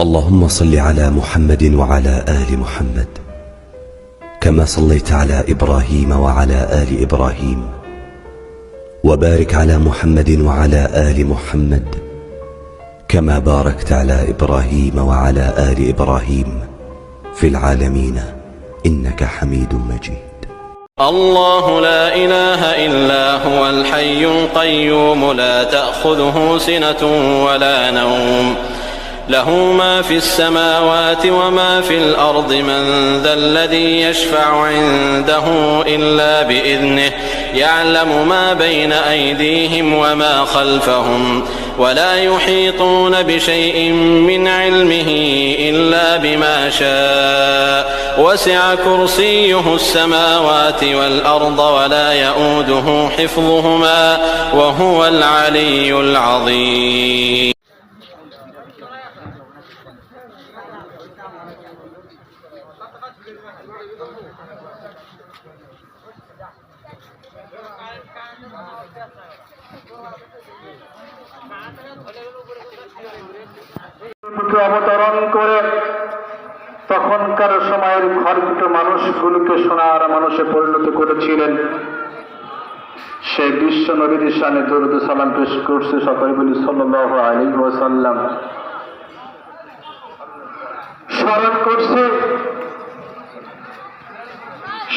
اللهم صل على محمد وعلى آل محمد كما صليت على إبراهيم وعلى آل إبراهيم وبارك على محمد وعلى آل محمد كما باركت على إبراهيم وعلى آل إبراهيم في العالمين إنك حميد مجيد. الله لا إله إلا هو الحي القيوم لا تأخذه سنة ولا نوم له ما في السماوات وما في الأرض من ذا الذي يشفع عنده إلا بإذنه يعلم ما بين أيديهم وما خلفهم ولا يحيطون بشيء من علمه إلا بما شاء وسع كرسيه السماوات والأرض ولا يؤوده حفظهما وهو العلي العظيم. অবতরণ করে তখনকার সময়ের খর্বিত মানুষগুলোকে সোনার মানুষে পরিণত করেছিলেন। সেই বিশ্ব নবীর শানে দরুদ সালাম পেশ করছে সকলে বলি সাল্লাল্লাহু আলাইহি ওয়াসাল্লাম। স্মরণ করছে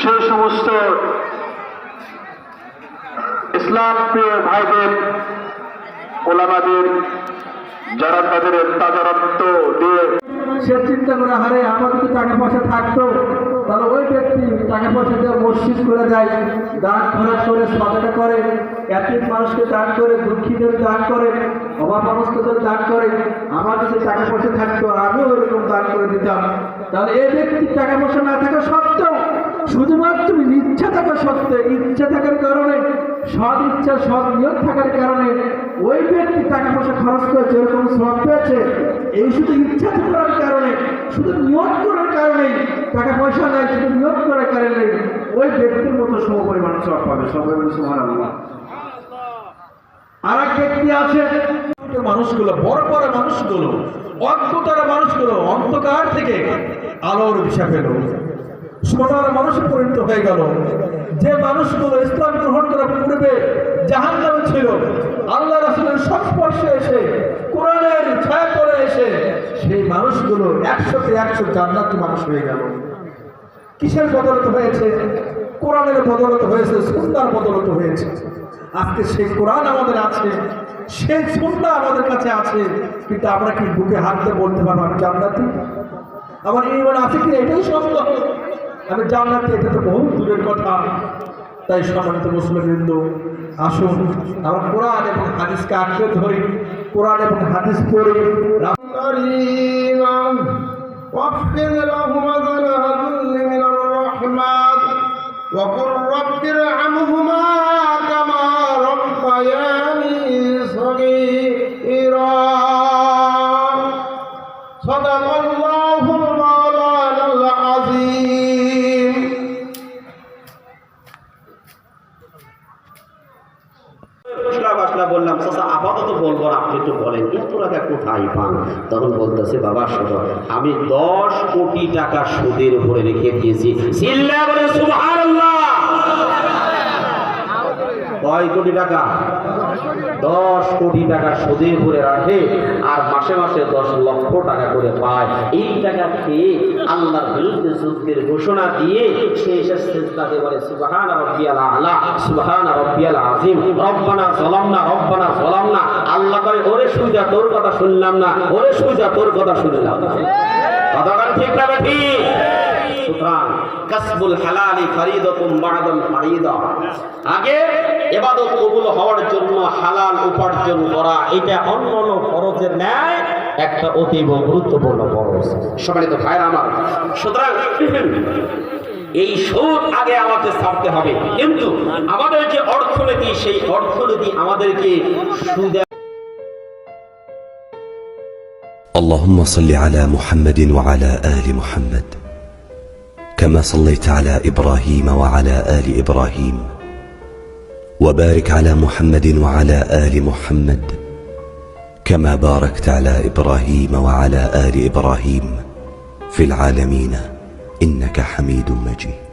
সেই সমস্ত ইসলাম প্রিয় ভাইদের, ওলামাদের, যারা তাদের তাজা রক্ত দিয়ে সে চিন্তা করে হারে আমার যদি টাকা পয়সা থাকতো তাহলে ওই ব্যক্তি টাকা পয়সা দিয়ে মসজিদ করে যায়, দান খরচ করে, সাদাকা করে, এতিম মানুষকে দান করে, দুঃখীদের দান করে, অভাব অবস্থাদের দান করে। আমার যদি টাকা পয়সা থাকতো আমিও ওইরকম দান করে দিতাম। তাহলে এই ব্যক্তির টাকা পয়সা না থাকা সত্ত্বেও, শুধুমাত্র ইচ্ছা থাকা সত্ত্বে, ইচ্ছা থাকার কারণে, সৎ ইচ্ছা সৎ নিয়ত থাকার কারণে ওই ব্যক্তি টাকা পয়সা খরচ করে যেরকম সব পেয়েছে, এই শুধু ইচ্ছা থাকার কারণে, শুধু নিয়ত করার কারণে, টাকা পয়সা নেই শুধু নিয়ত করার কারণে ওই ব্যক্তির মতো সমপরিমাণ সব পাবে। সবাই বলে সুবহানাল্লাহ। আর এক ব্যক্তি আছে, মানুষগুলো বড় বড় মানুষগুলো, অজ্ঞতার মানুষগুলো অন্ধকার থেকে আলোর দিশা পেল, সোনার মানুষে পরিণত হয়ে গেল। যে মানুষগুলো ইসলাম গ্রহণ করার পূর্বে জাহান্নামে ছিল, আল্লাহ রাসূলের সংস্পর্শে এসে কোরআনের ছায়া পড়ে এসে সেই মানুষগুলো 100-তে 100 জান্নাতি মানুষ হয়ে গেল। কিসের বদলত হয়েছে? কোরআনের বদলত হয়েছে, সুন্নাহর বদলত হয়েছে। আজকে সেই কোরআন আমাদের আছে, সেই সুন্নাহ আমাদের কাছে আছে, কিন্তু আমরা কি বুকে হাত দিয়ে বলতে পারবো আমি জান্নাতি? আমার ঈমান আছে কি? এটাই সত্য, আমি জান্নাতি। এটা তো বহু দূরের কথা। তাই সম্মানিত মুসলিমবৃন্দ, আসুন আমরা কোরআন এবং হাদিসকে আঁকড়ে ধরি, কোরআন এবং হাদিস পড়ি। واخفض لهما جناح الذل من الرحمة وقل رب ارحمهما كما ربياني صغيرا صدق الله المولانا العظيم. বললাম চাচা আপাতত বলবো, আপনি তো বলেন এত টাকা কোথায় পান? তখন বলতেছে বাবা শোনো, আমি 10 কোটি টাকা সুদের উপরে রেখে দিয়েছি। চিল্লায়ে বলে সুবহানাল্লাহ। কয় কোটি টাকা? 10 কোটি টাকা সুদের উপরে রাখে আর মাসে মাসে 10 লক্ষ টাকা করে পায়। এই টাকা খেয়ে আল্লাহর বিরুদ্ধে যুদ্ধের ঘোষণা দিয়ে সে সিজদাতে বলে সুবহানা রাব্বিয়াল আলা, সুবহানা রাব্বিয়াল আযীম, রব্বানা যালামনা। আল্লাহ কয় ওরে সুজা তোর কথা শুনলাম না, ওরে সুজা তোর কথা শুনলাম না। কথাটা ঠিক না ঠিক? সুতরাং কাসবুল হালালি ফরিদাতুন বা'দাল ফরিদা, আগে ইবাদত কবুল হওয়ার জন্য হালাল উপার্জন করা, এটা অন্যান্য ফরজের ন্যায় একটা অতীব গুরুত্বপূর্ণ ফরজ। সম্মানিত ভাইরা আমার, সুতরাং এই সুদ আগে আমাদের ছাড়তে হবে, কিন্তু আমাদের যে অর্থনীতি, সেই অর্থনীতি আমাদেরকে সুদে। اللهم صل على محمد وعلى آل محمد كما صليت على إبراهيم وعلى آل إبراهيم وبارك على محمد وعلى آل محمد كما باركت على إبراهيم وعلى آل إبراهيم في العالمين إنك حميد مجيد.